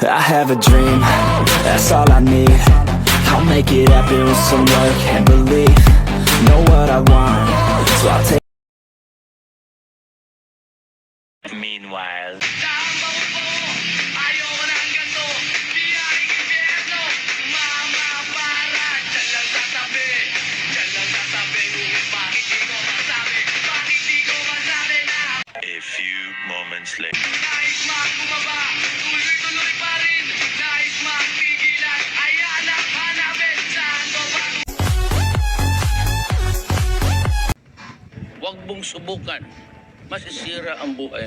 I have a dream, that's all I need. I'll make it happen with some work and belief. Know what I want, so I'll take. Meanwhile, a few moments later. Huwag mong subukan. Masisira ang buhay.